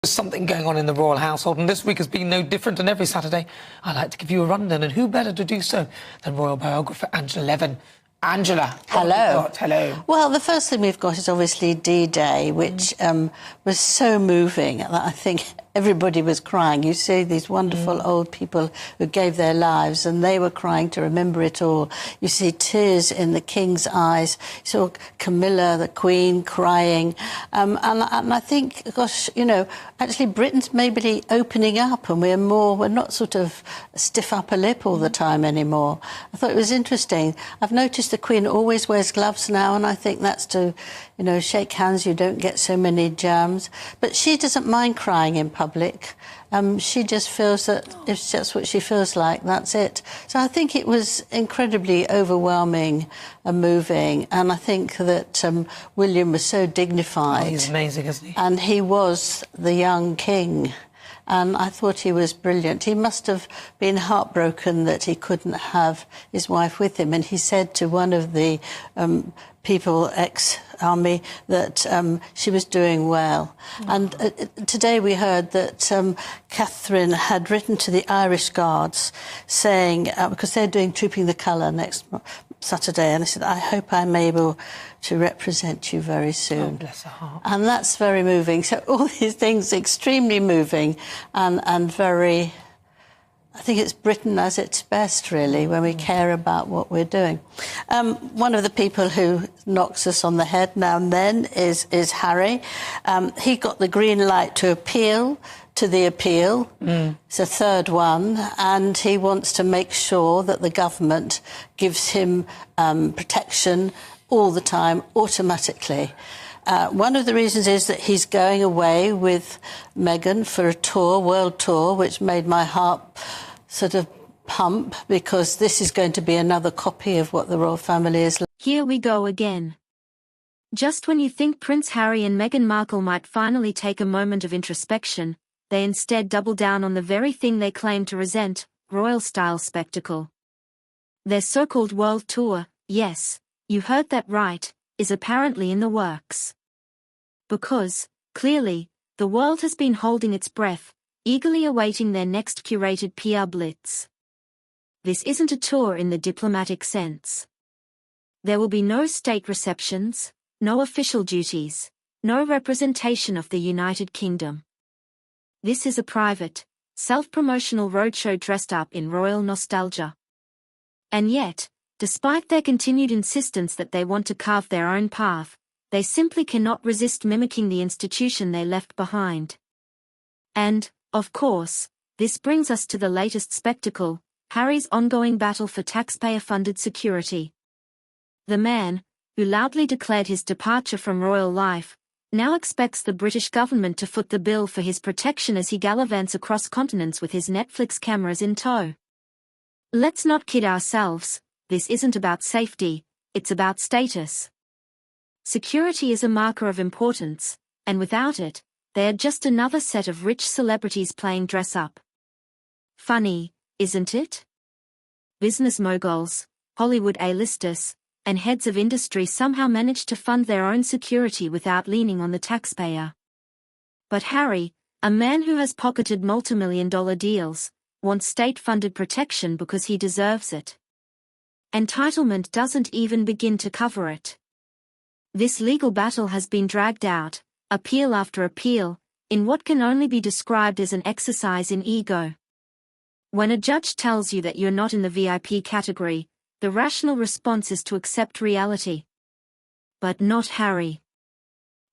There's something going on in the royal household, and this week has been no different. And every Saturday, I like to give you a rundown, and who better to do so than royal biographer Angela Levin. Angela, hello. Hello. Well, the first thing we've got is obviously D-Day, which was so moving that I think everybody was crying. You see these wonderful old people who gave their lives, and they were crying to remember it all. You see tears in the King's eyes. You saw Camilla, the Queen, crying. And I think, gosh, you know, actually Britain's maybe opening up, and we're not sort of stiff upper lip all the time anymore. I thought it was interesting. I've noticed the Queen always wears gloves now, and I think that's to, you know, shake hands, you don't get so many germs. But she doesn't mind crying in public. She just feels that if that's what she feels like, that's it. So I think it was incredibly overwhelming and moving, and I think that William was so dignified. Oh, he's amazing, isn't he? And he was the young king. And I thought he was brilliant. He must have been heartbroken that he couldn't have his wife with him. And he said to one of the people, ex-army, that she was doing well. And today we heard that Catherine had written to the Irish Guards saying, because they're doing Trooping the Colour next Saturday, and I said, I hope I'm able to represent you very soon. Oh, bless her heart. And that's very moving. So all these things extremely moving and very, I think it's Britain at its best, really, when we care about what we're doing. One of the people who knocks us on the head now and then is Harry. He got the green light to appeal to the appeal. It's a third one, and he wants to make sure that the government gives him protection all the time, automatically. One of the reasons is that he's going away with Meghan for a tour, world tour, which made my heart sort of pump, because this is going to be another copy of what the royal family is like. Here we go again. Just when you think Prince Harry and Meghan Markle might finally take a moment of introspection, they instead double down on the very thing they claim to resent, royal-style spectacle. Their so-called world tour, yes, you heard that right, is apparently in the works. Because, clearly, the world has been holding its breath, eagerly awaiting their next curated PR blitz. This isn't a tour in the diplomatic sense. There will be no state receptions, no official duties, no representation of the United Kingdom. This is a private, self-promotional roadshow dressed up in royal nostalgia. And yet, despite their continued insistence that they want to carve their own path, they simply cannot resist mimicking the institution they left behind. And, of course, this brings us to the latest spectacle, Harry's ongoing battle for taxpayer-funded security. The man, who loudly declared his departure from royal life, now expects the British government to foot the bill for his protection as he gallivants across continents with his Netflix cameras in tow. Let's not kid ourselves, this isn't about safety, it's about status. Security is a marker of importance, and without it, they are just another set of rich celebrities playing dress-up. Funny, isn't it? Business moguls, Hollywood A-listers, and heads of industry somehow manage to fund their own security without leaning on the taxpayer. But Harry, a man who has pocketed multi-million-dollar deals, wants state-funded protection because he deserves it. Entitlement doesn't even begin to cover it. This legal battle has been dragged out, appeal after appeal, in what can only be described as an exercise in ego. When a judge tells you that you're not in the VIP category, the rational response is to accept reality. But not Harry.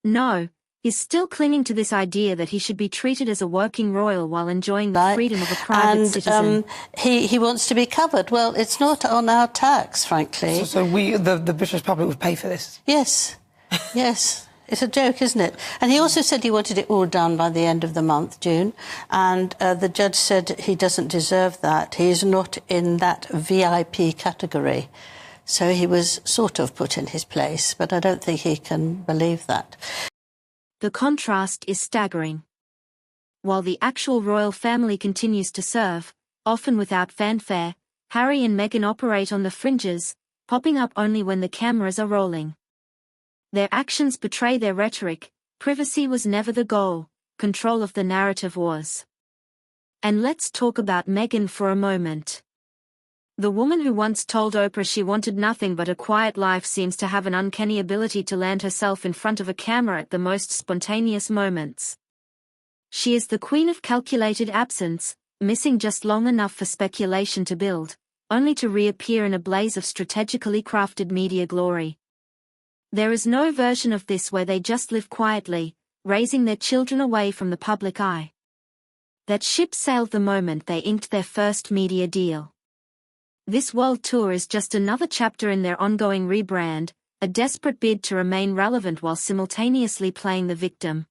No, he's still clinging to this idea that he should be treated as a working royal while enjoying the freedom of a private citizen. He wants to be covered. Well, it's not on our tax, frankly. So the British public would pay for this? Yes, yes. It's a joke, isn't it? And he also said he wanted it all done by the end of the month, June, and the judge said he doesn't deserve that. He is not in that VIP category. So he was sort of put in his place, but I don't think he can believe that. The contrast is staggering. While the actual royal family continues to serve, often without fanfare, Harry and Meghan operate on the fringes, popping up only when the cameras are rolling. Their actions betray their rhetoric. Privacy was never the goal, control of the narrative was. And let's talk about Meghan for a moment. The woman who once told Oprah she wanted nothing but a quiet life seems to have an uncanny ability to land herself in front of a camera at the most spontaneous moments. She is the queen of calculated absence, missing just long enough for speculation to build, only to reappear in a blaze of strategically crafted media glory. There is no version of this where they just live quietly, raising their children away from the public eye. That ship sailed the moment they inked their first media deal. This world tour is just another chapter in their ongoing rebrand, a desperate bid to remain relevant while simultaneously playing the victim.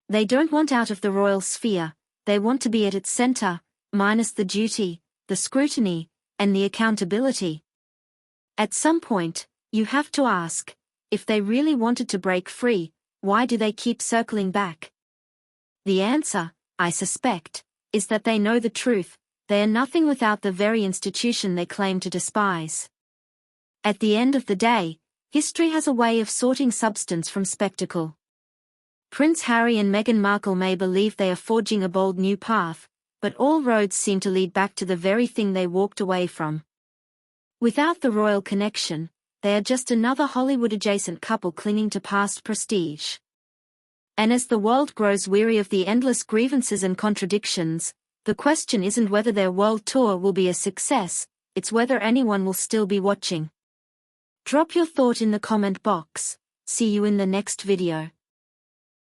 They don't want out of the royal sphere, they want to be at its center, minus the duty, the scrutiny, and the accountability. At some point, you have to ask, if they really wanted to break free, why do they keep circling back? The answer, I suspect, is that they know the truth. They are nothing without the very institution they claim to despise. At the end of the day, history has a way of sorting substance from spectacle. Prince Harry and Meghan Markle may believe they are forging a bold new path, but all roads seem to lead back to the very thing they walked away from. Without the royal connection, they are just another Hollywood-adjacent couple clinging to past prestige. And as the world grows weary of the endless grievances and contradictions, the question isn't whether their world tour will be a success, it's whether anyone will still be watching. Drop your thought in the comment box. See you in the next video.